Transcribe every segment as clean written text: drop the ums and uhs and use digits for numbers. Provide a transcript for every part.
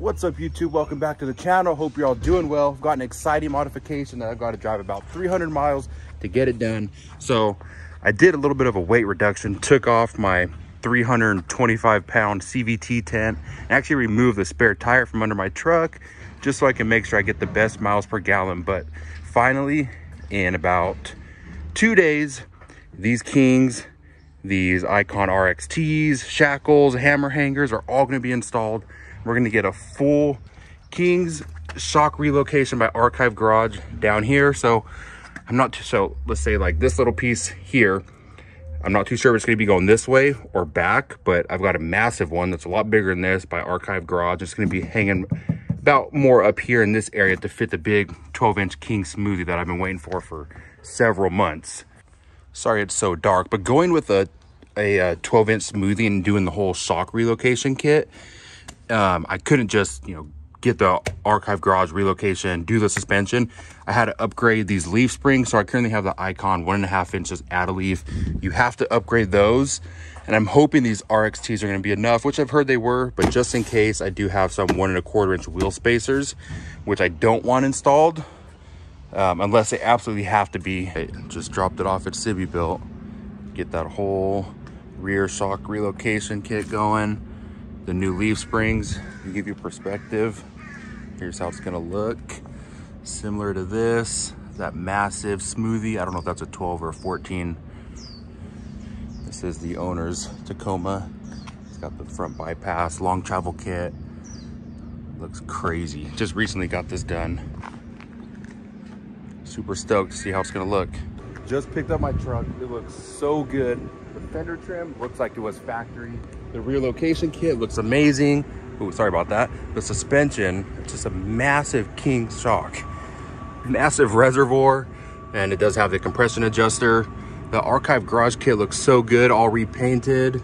What's up, YouTube? Welcome back to the channel. Hope you're all doing well. I've got an exciting modification that I've got to drive about 300 miles to get it done. So I did a little bit of a weight reduction, took off my 325-pound CVT tent, and actually removed the spare tire from under my truck just so I can make sure I get the best miles per gallon. But finally, in about 2 days, these Kings, these Icon RXTs, Shackles, hammer hangers are all going to be installed. We're going to get a full Kings shock relocation by Archive Garage down here. So I'm not too, so let's say like this little piece here, I'm not too sure if it's going to be going this way or back, but I've got a massive one that's a lot bigger than this by Archive Garage. It's going to be hanging about more up here in this area to fit the big 12-inch King smoothie that I've been waiting for several months. Sorry it's so dark, but going with a 12-inch smoothie and doing the whole shock relocation kit, I couldn't just, get the Archive Garage relocation, do the suspension. I had to upgrade these leaf springs. So I currently have the Icon 1.5 inches add a leaf. You have to upgrade those. And I'm hoping these RXTs are going to be enough, which I've heard they were, but just in case, I do have some 1.25 inch wheel spacers, which I don't want installed, unless they absolutely have to be. I just dropped it off at Civibuilt. Get that whole rear shock relocation kit going. The new leaf springs to give you perspective. Here's how it's gonna look. Similar to this, that massive smoothie. I don't know if that's a 12 or a 14. This is the owner's Tacoma. It's got the front bypass, long travel kit. Looks crazy. Just recently got this done. Super stoked to see how it's gonna look. Just picked up my truck. It looks so good. The fender trim looks like it was factory. The relocation kit looks amazing. Oh, sorry about that. The suspension, it's just a massive King shock. Massive reservoir, and it does have the compression adjuster. The Archive Garage kit looks so good, all repainted.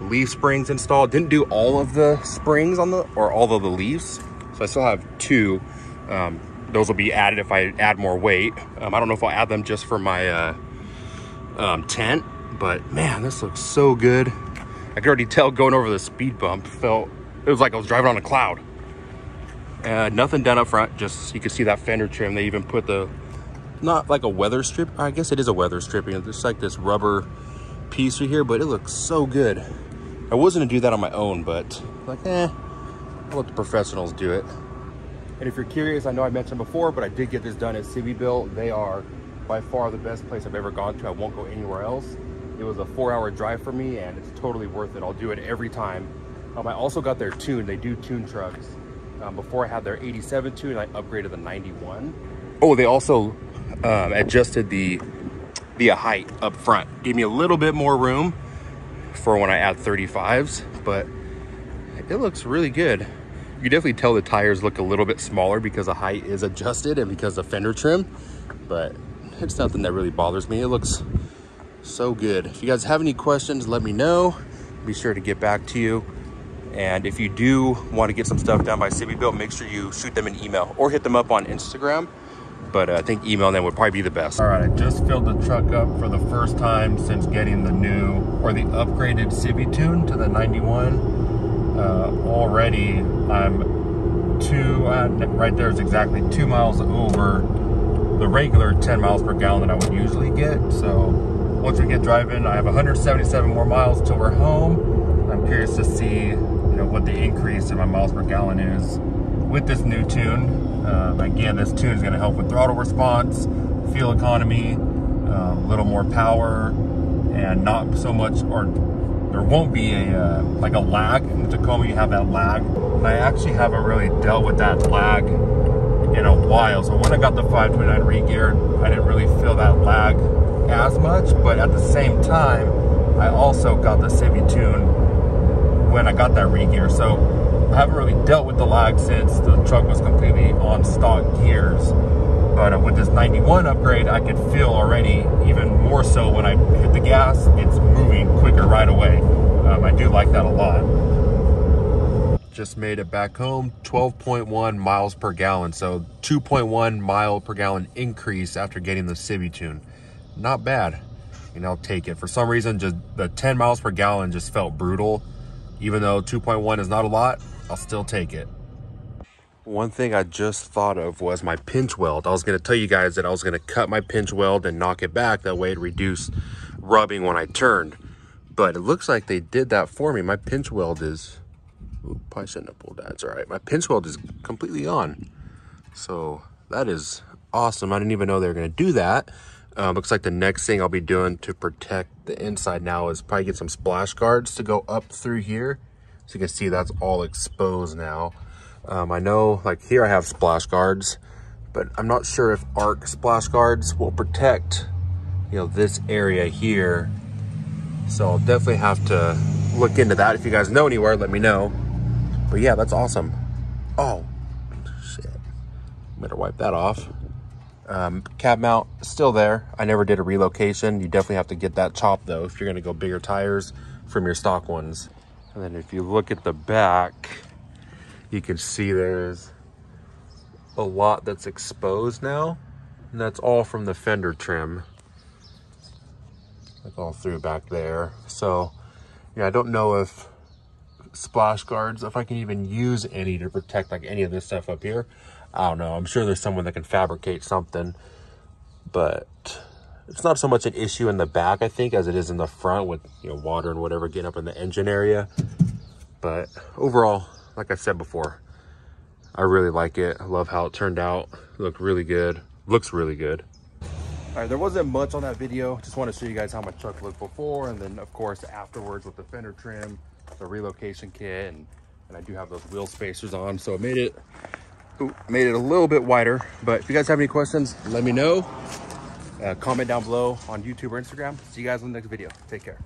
Leaf springs installed. Didn't do all of the springs on all of the leaves. So I still have two. Those will be added if I add more weight. I don't know if I'll add them just for my tent, but man, this looks so good. I could already tell going over the speed bump, it was like I was driving on a cloud. Nothing done up front, just you can see that fender trim. They even put not like a weather strip, I guess it is a weather stripping. It's like this rubber piece right here, but it looks so good. I was gonna do that on my own, but like, I'll let the professionals do it. And if you're curious, I know I mentioned before, but I did get this done at Civibuilt. They are by far the best place I've ever gone to. I won't go anywhere else. It was a 4-hour drive for me, and it's totally worth it. I'll do it every time. I also got their tune. They do tune trucks. Before I had their 87 tune, I upgraded the 91. Oh, they also adjusted the height up front. Gave me a little bit more room for when I add 35s, but it looks really good. You can definitely tell the tires look a little bit smaller because the height is adjusted and because of fender trim, but it's nothing that really bothers me. It looks so good. If you guys have any questions, let me know. Be sure to get back to you. And if you do want to get some stuff done by Civibuilt, make sure you shoot them an email or hit them up on Instagram. But I think email them would probably be the best. All right, I just filled the truck up for the first time since getting the new or the upgraded Civi tune to the 91. Already I'm right there is exactly 2 miles over the regular 10 miles per gallon that I would usually get. So once we get driving, I have 177 more miles till we're home. I'm curious to see, what the increase in my miles per gallon is with this new tune. Again, this tune is going to help with throttle response, fuel economy, a little more power, and not so much, or there won't be like a lag. In the Tacoma, you have that lag. I actually haven't really dealt with that lag in a while. So when I got the 529 re-gear, I didn't really feel that lag as much, but at the same time, I also got the Civi tune when I got that re-gear. So I haven't really dealt with the lag since the truck was completely on stock gears. But with this 91 upgrade, I could feel already, even more so when I hit the gas, it's moving quicker right away. I do like that a lot. Just made it back home, 12.1 miles per gallon. So 2.1 mile per gallon increase after getting the Civi tune. Not bad. I'll take it. For some reason, just the 10 miles per gallon just felt brutal. Even though 2.1 is not a lot, I'll still take it. One thing I just thought of was my pinch weld. I was going to tell you guys that I was going to cut my pinch weld and knock it back. That way it reduced rubbing when I turned. But it looks like they did that for me. My pinch weld is... Ooh, probably shouldn't have pulled that. It's all right. My pinch weld is completely on. So that is awesome. I didn't even know they were going to do that. Looks like the next thing I'll be doing to protect the inside now is probably get some splash guards to go up through here. So you can see that's all exposed now. I know, like here I have splash guards, but I'm not sure if arc splash guards will protect, you know, this area here. So I'll definitely have to look into that. If you guys know anywhere, let me know. But yeah, that's awesome. Oh, shit. Better wipe that off. Cab mount still there. I never did a relocation. You definitely have to get that chopped though if you're gonna go bigger tires from your stock ones. And then if you look at the back, you can see there's a lot that's exposed now, and that's all from the fender trim, like all through back there. So yeah, I don't know if splash guards, if I can even use any to protect like any of this stuff up here. I don't know. I'm sure there's someone that can fabricate something, but it's not so much an issue in the back, I think, as it is in the front with, you know, water and whatever getting up in the engine area. But overall, like I said before, I really like it. I love how it turned out. It looked really good. Looks really good. All right, there wasn't much on that video. Just want to show you guys how my truck looked before, and then of course afterwards with the fender trim, the relocation kit, and I do have those wheel spacers on, so it made it a little bit wider. But if you guys have any questions, let me know. Comment down below on YouTube or Instagram. See you guys in the next video. Take care.